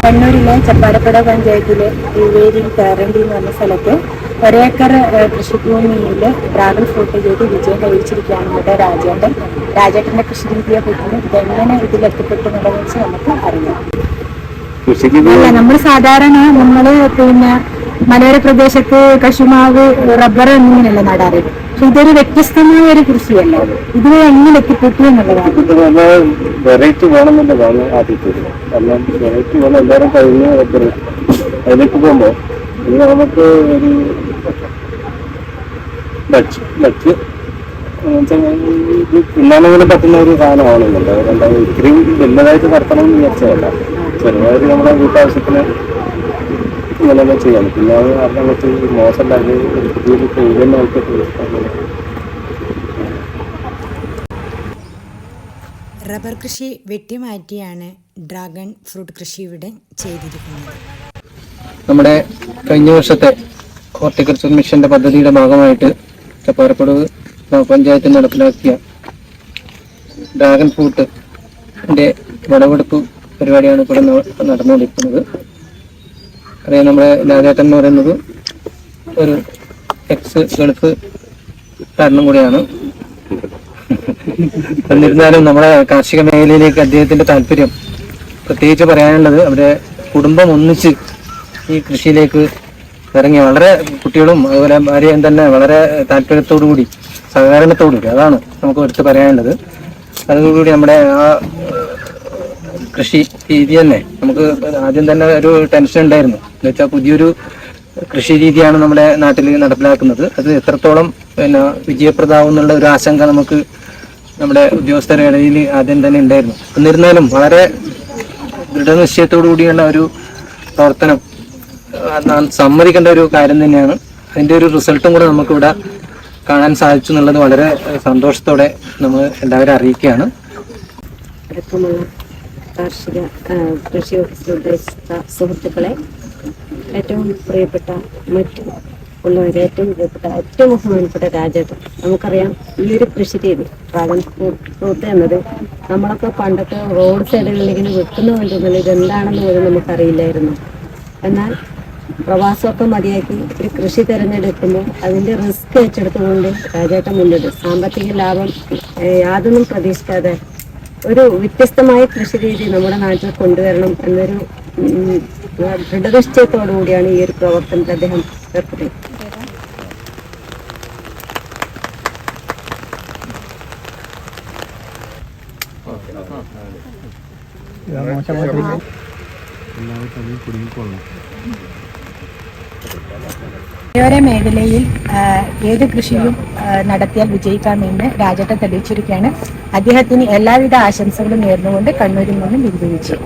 കണ്ണൂരിലെ ചപ്പാരപ്പട പഞ്ചായത്തിലെ തിരുവേരി കാരണ്ടി എന്ന് പറഞ്ഞ സ്ഥലത്ത് ഒരേക്കർ കൃഷിഭൂമിയിൽ ഡ്രാഗൺ ഫ്രൂട്ട് ചെയ്ത് വിജയം കൈവരിച്ചിരിക്കുകയാണ് ഇവിടെ രാജേട്ടന്റെ കൃഷി രീതിയെ പറ്റി ഇതെങ്ങനെ ഇതിലെത്തിപ്പെട്ടു എന്നുള്ളതെന്ന് വെച്ച് നമുക്ക് അറിയാം. അല്ല, നമ്മൾ സാധാരണ പിന്നെ മലയോര പ്രദേശത്ത് കശുമാവ്, റബ്ബർ എന്നിങ്ങനെയല്ല നടാറ്. പക്ഷെ ഇതൊരു വ്യത്യസ്തമായ ഒരു കൃഷിയല്ല. ഇത് എങ്ങനെ എത്തിപ്പെട്ടു എന്നുള്ളതാണ്. വെറൈറ്റി വേണമെന്നുള്ളതാണ് ആദ്യത്തെ. കാരണം വെറൈറ്റി വേണം എല്ലാവരും കഴിഞ്ഞ് അതിലേക്ക് പോകുമ്പോൾ ഇത് നമുക്ക് ഒരു ഇത് തിന്നാനെങ്കിലും പറ്റുന്ന ഒരു സാധനമാണെന്നുണ്ട്. രണ്ടാമത് ഇത്രയും വലുതായിട്ട് നടത്തണമെന്ന് വിചാരിച്ചതല്ല, ചെറുതായിട്ട് നമ്മുടെ വീട്ടാവശ്യത്തിന് ഇങ്ങനെ ചെയ്യാം. പിന്നെ അത് നമുക്ക് മോശമല്ലാതെ ഒരു പുതിയൊരു തൊഴിലെന്നായിട്ട് റബ്ബർ കൃഷി വെട്ടിമാറ്റിയാണ് ഡ്രാഗൺ ഫ്രൂട്ട് കൃഷി ഇവിടെ ചെയ്തിരിക്കുന്നത്. നമ്മുടെ കഴിഞ്ഞ വർഷത്തെ ഹോർട്ടിക്കൾച്ചർ മിഷന്റെ പദ്ധതിയുടെ ഭാഗമായിട്ട് ചപ്പാരപ്പടവ് ഗ്രാമപഞ്ചായത്ത് നടപ്പിലാക്കിയ ഡ്രാഗൺ ഫ്രൂട്ടിന്റെ വിളവെടുപ്പ് പരിപാടിയാണ് ഇവിടെ നടന്നുകൊണ്ടിരിക്കുന്നത്. അറിയാം, നമ്മുടെ രാജേട്ടൻ എന്ന് പറയുന്നത് ഒരു എക്സ് ഗൾഫ് കാരനും കൂടിയാണ്. എന്നിരുന്നാലും നമ്മുടെ കാർഷിക മേഖലയിലേക്ക് അദ്ദേഹത്തിന്റെ താല്പര്യം പ്രത്യേകിച്ച് പറയാനുള്ളത്, അവരുടെ കുടുംബം ഒന്നിച്ച് ഈ കൃഷിയിലേക്ക് ഇറങ്ങി വളരെ കുട്ടികളും അതുപോലെ ഭാര്യയും തന്നെ വളരെ താല്പര്യത്തോടുകൂടി സഹകരണത്തോടുകൂടി, അതാണ് നമുക്ക് എടുത്ത് പറയാനുള്ളത്. അതോടുകൂടി നമ്മുടെ ആ കൃഷി രീതി തന്നെ നമുക്ക് ആദ്യം തന്നെ ഒരു ടെൻഷൻ ഉണ്ടായിരുന്നു. എന്ന് വെച്ചാൽ പുതിയൊരു കൃഷി രീതിയാണ് നമ്മുടെ നാട്ടിൽ നടപ്പിലാക്കുന്നത്. അത് എത്രത്തോളം വിജയപ്രദമാവും എന്നുള്ള ഒരു ആശങ്ക നമുക്ക് നമ്മുടെ ഉദ്യോഗസ്ഥരുടെ ഇടയിൽ ആദ്യം തന്നെ ഉണ്ടായിരുന്നു. എന്നിരുന്നാലും വളരെ ദൃഢനിശ്ചയത്തോടു കൂടിയുള്ള ഒരു പ്രവർത്തനം സമ്മതിക്കേണ്ട ഒരു കാര്യം തന്നെയാണ്. അതിന്റെ ഒരു റിസൾട്ടും കൂടെ നമുക്കിവിടെ കാണാൻ സാധിച്ചു എന്നുള്ളത് വളരെ സന്തോഷത്തോടെ നമ്മൾ എല്ലാവരും അറിയിക്കുകയാണ്. കാർഷിക കൃഷി ഉദ്ദേശിച്ച സുഹൃത്തുക്കളെ, ഏറ്റവും പ്രിയപ്പെട്ട ഉള്ളവരെ, ഏറ്റവും ബഹുമാനപ്പെട്ട രാജേട്ടൻ, നമുക്കറിയാം ഈ ഒരു കൃഷി രീതി ഡ്രാഗൺ ഫ്രൂട്ട് എന്നത് നമ്മളൊക്കെ പണ്ടൊക്കെ റോഡ് സൈഡുകളിൽ ഇങ്ങനെ വെട്ടുന്നുണ്ടെന്നുള്ളത് ഇതെന്താണെന്ന് പോലും നമുക്കറിയില്ലായിരുന്നു. എന്നാൽ പ്രവാസമൊക്കെ മതിയാക്കി ഒരു കൃഷി തിരഞ്ഞെടുക്കുമ്പോൾ അതിൻ്റെ റിസ്ക് ഏറ്റെടുത്തുകൊണ്ട് രാജേട്ടൻ മുന്നിട്ട് സാമ്പത്തിക ലാഭം യാതൊന്നും പ്രതീക്ഷിക്കാതെ ഒരു വ്യത്യസ്തമായ കൃഷി രീതി നമ്മുടെ നാട്ടിൽ കൊണ്ടുവരണം എന്നൊരു ദൃഢനിശ്ചയത്തോടു കൂടിയാണ് ഈ ഒരു പ്രവർത്തനത്തിൽ അദ്ദേഹം ഏർപ്പെട്ടത്. മലയോര മേഖലയിൽ ഏത് കൃഷിയും നടത്തിയാൽ വിജയിക്കാമെന്ന് രാജേട്ടൻ തെളിയിച്ചിരിക്കുകയാണ്. അദ്ദേഹത്തിന് എല്ലാവിധ ആശംസകളും നേർന്നുകൊണ്ട് കണ്ണൂരിൽ നിന്നും ബിന്ദു വിജയൻ.